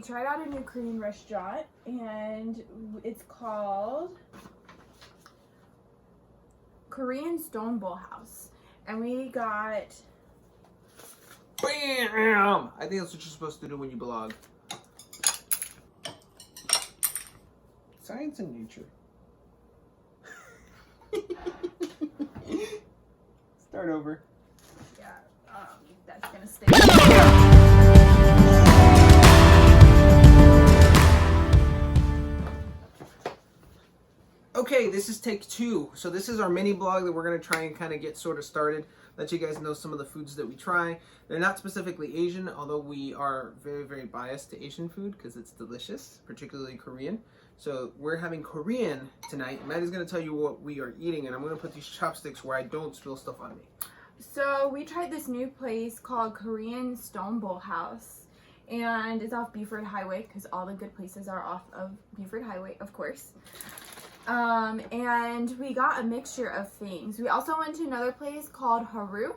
we tried out a new Korean restaurant, and it's called Korean Stone Bowl House. And we got... Bam! I think that's what you're supposed to do when you blog. Science and nature. Start over. Yeah, that's gonna stay. Okay, this is take 2. So this is our mini blog that we're going to try and kind of get sort of started. Let you guys know some of the foods that we try. They're not specifically Asian, although we are very, very biased to Asian food because it's delicious, particularly Korean. So we're having Korean tonight. Maddie's going to tell you what we are eating, and I'm going to put these chopsticks where I don't spill stuff on me. So we tried this new place called Korean Stone Bowl House, and it's off Buford Highway because all the good places are off of Buford Highway, of course. And we got a mixture of things. We also went to another place called Haru,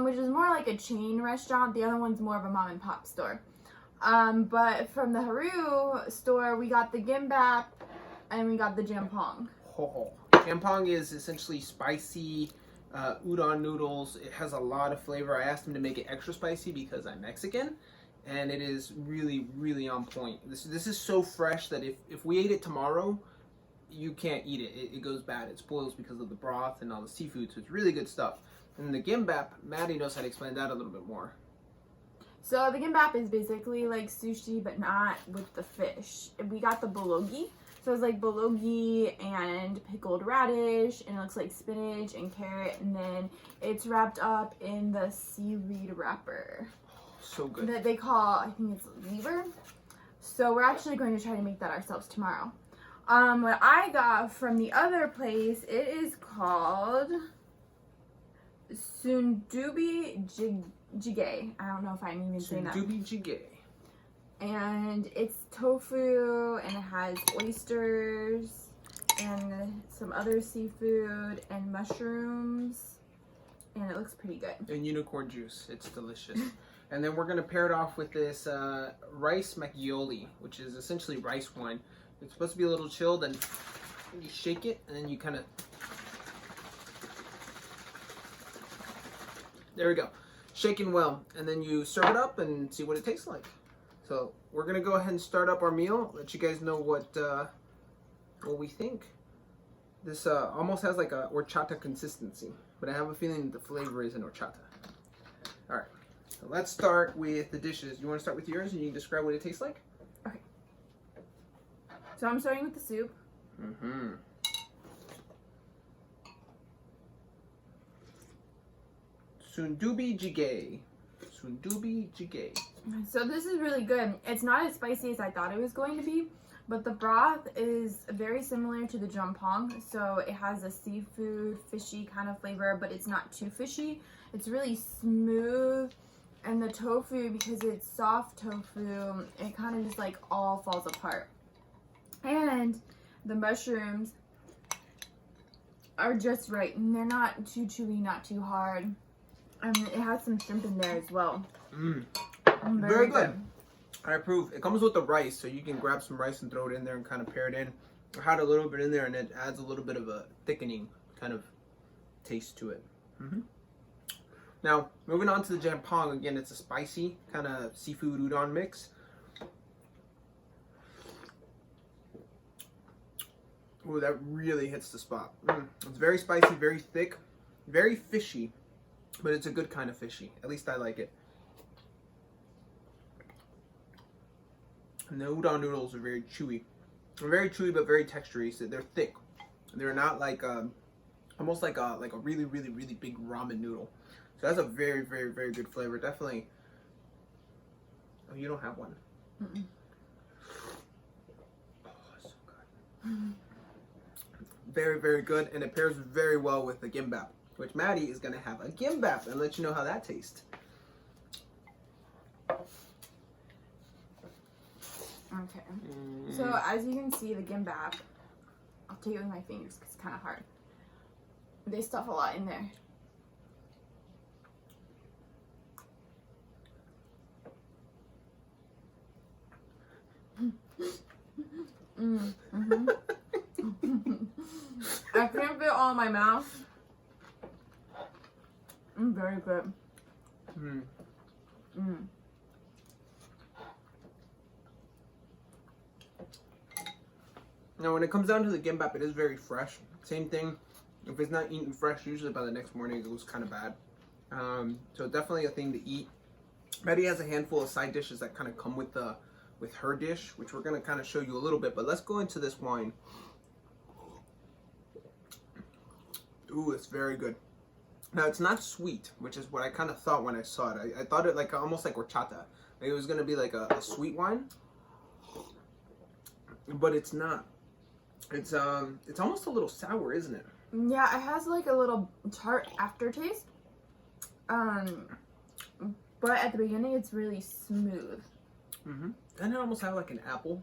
which is more like a chain restaurant. The other one's more of a mom and pop store. But from the Haru store, we got the gimbap and we got the jampong. Jampong is essentially spicy udon noodles. It has a lot of flavor. I asked him to make it extra spicy because I'm Mexican, and it is really, really on point. This is so fresh that if we ate it tomorrow, you can't eat it. It goes bad. It spoils because of the broth and all the seafood, so it's really good stuff. And the gimbap, Maddie knows how to explain that a little bit more. So the gimbap is basically like sushi, but not with the fish. We got the bulgogi. So it's like bulgogi and pickled radish, and it looks like spinach and carrot, and then it's wrapped up in the seaweed wrapper. So good. That they call, I think it's liver. So we're actually going to try to make that ourselves tomorrow. What I got from the other place, it is called Sundubi Jjigae. I don't know if I'm even saying that. Sundubi Jjigae. And it's tofu, and it has oysters and some other seafood and mushrooms, and it looks pretty good. And unicorn juice. It's delicious. And then we're going to pair it off with this rice macchioli, which is essentially rice wine. It's supposed to be a little chilled, and you shake it, and then you kind of... There we go. Shaken well. And then you serve it up and see what it tastes like. So we're going to go ahead and start up our meal. Let you guys know what we think. This almost has like a horchata consistency, but I have a feeling the flavor is in horchata. All right. So let's start with the dishes. You want to start with yours, and you can describe what it tastes like? Okay. So I'm starting with the soup. Mm-hmm. Sundubi Jjigae. Sundubi Jjigae. So this is really good. It's not as spicy as I thought it was going to be, but the broth is very similar to the jampong. So it has a seafood, fishy kind of flavor, but it's not too fishy. It's really smooth. And the tofu, because it's soft tofu, it kind of just like all falls apart. And the mushrooms are just right, and they're not too chewy, not too hard. It has some shrimp in there as well. Very good. I approve. It comes with the rice, so you can grab some rice and throw it in there and kind of pair it in. I had a little bit in there, and it adds a little bit of a thickening kind of taste to it. Now, moving on to the jampong. Again, it's a spicy kind of seafood udon mix. Ooh, that really hits the spot. It's very spicy, very thick, very fishy, but it's a good kind of fishy. At least I like it. And the udon noodles are very chewy. They're very chewy, but very textury. So they're thick. They're not like almost like a really, really, really big ramen noodle. So that's a very, very, very good flavor. Definitely. Oh, you don't have one. Oh, so good. Very, very good, and it pairs very well with the gimbap, which Maddie is going to have a gimbap and let you know how that tastes. Okay. So as you can see, the gimbap, I'll take it with my fingers because it's kind of hard. They stuff a lot in there. Mm-hmm. I can't fit all in my mouth. Very good. Mm. Mm. Now, when it comes down to the gimbap, it is very fresh. Same thing. If it's not eaten fresh, usually by the next morning it goes kind of bad. So definitely a thing to eat. Betty has a handful of side dishes that kind of come with her dish, which we're going to kind of show you a little bit. But let's go into this wine. Ooh, it's very good. Now, it's not sweet, which is what I kind of thought when I saw it. I thought it like almost like horchata. Like it was going to be like a sweet wine. But it's not. It's almost a little sour, isn't it? Yeah, it has like a little tart aftertaste. But at the beginning, it's really smooth. Mm-hmm. And it almost have like an apple,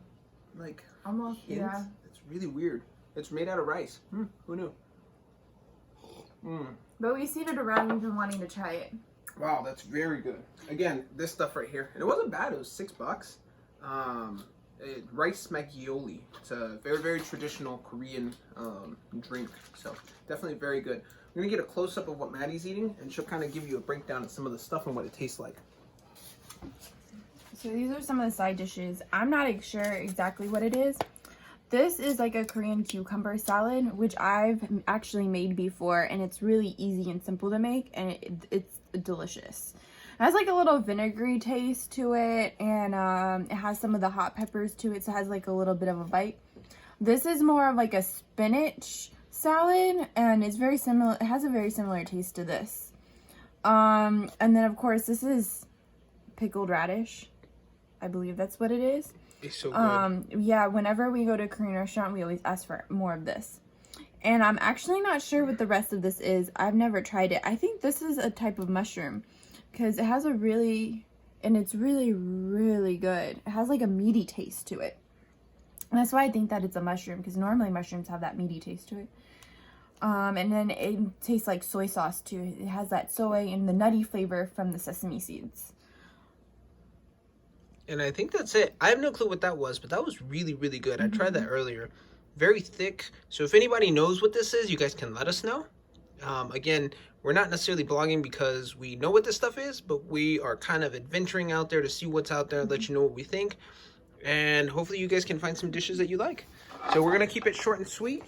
like Almost, hint. yeah. It's really weird. It's made out of rice. Who knew? But we've seen it around. We've been wanting to try it. Wow, that's very good. Again, this stuff right here, and it wasn't bad. It was $6. Rice macchioli. It's a very, very traditional Korean drink. So definitely very good. We're gonna get a close up of what Maddie's eating, and she'll kind of give you a breakdown of some of the stuff and what it tastes like. So these are some of the side dishes. I'm not sure exactly what it is. This is like a Korean cucumber salad, which I've actually made before, and it's really easy and simple to make, and it's delicious. It has like a little vinegary taste to it, and it has some of the hot peppers to it, so it has like a little bit of a bite. This is more of like a spinach salad, and it's very similar. It has a very similar taste to this. And then of course this is pickled radish. I believe that's what it is. It's so good. Yeah, whenever we go to a Korean restaurant, we always ask for more of this. And I'm actually not sure what the rest of this is. I've never tried it. I think this is a type of mushroom because it has it's really, really good. It has like a meaty taste to it. And that's why I think that it's a mushroom, because normally mushrooms have that meaty taste to it. And then it tastes like soy sauce too. It has that soy and the nutty flavor from the sesame seeds. And I think that's it. I have no clue what that was, but that was really, really good. I tried that earlier. Very thick. So if anybody knows what this is, you guys can let us know. Again, we're not necessarily blogging because we know what this stuff is, but we are kind of adventuring out there to see what's out there, let you know what we think. And hopefully you guys can find some dishes that you like. So we're going to keep it short and sweet.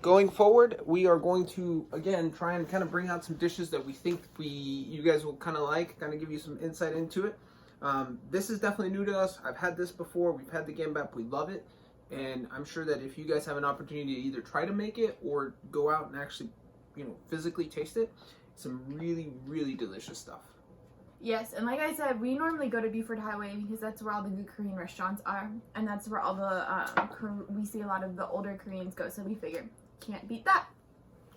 Going forward, we are going to, again, try and kind of bring out some dishes that we think you guys will kind of like, kind of give you some insight into it. This is definitely new to us. I've had this before. We've had the gimbap. We love it. And I'm sure that if you guys have an opportunity to either try to make it or go out and actually, physically taste it, some really, really delicious stuff. Yes, and like I said, we normally go to Buford Highway because that's where all the good Korean restaurants are, and that's where all the we see a lot of the older Koreans go. So we figured, can't beat that.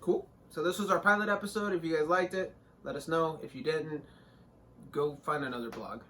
Cool. So this was our pilot episode. If you guys liked it, let us know. If you didn't, go find another blog.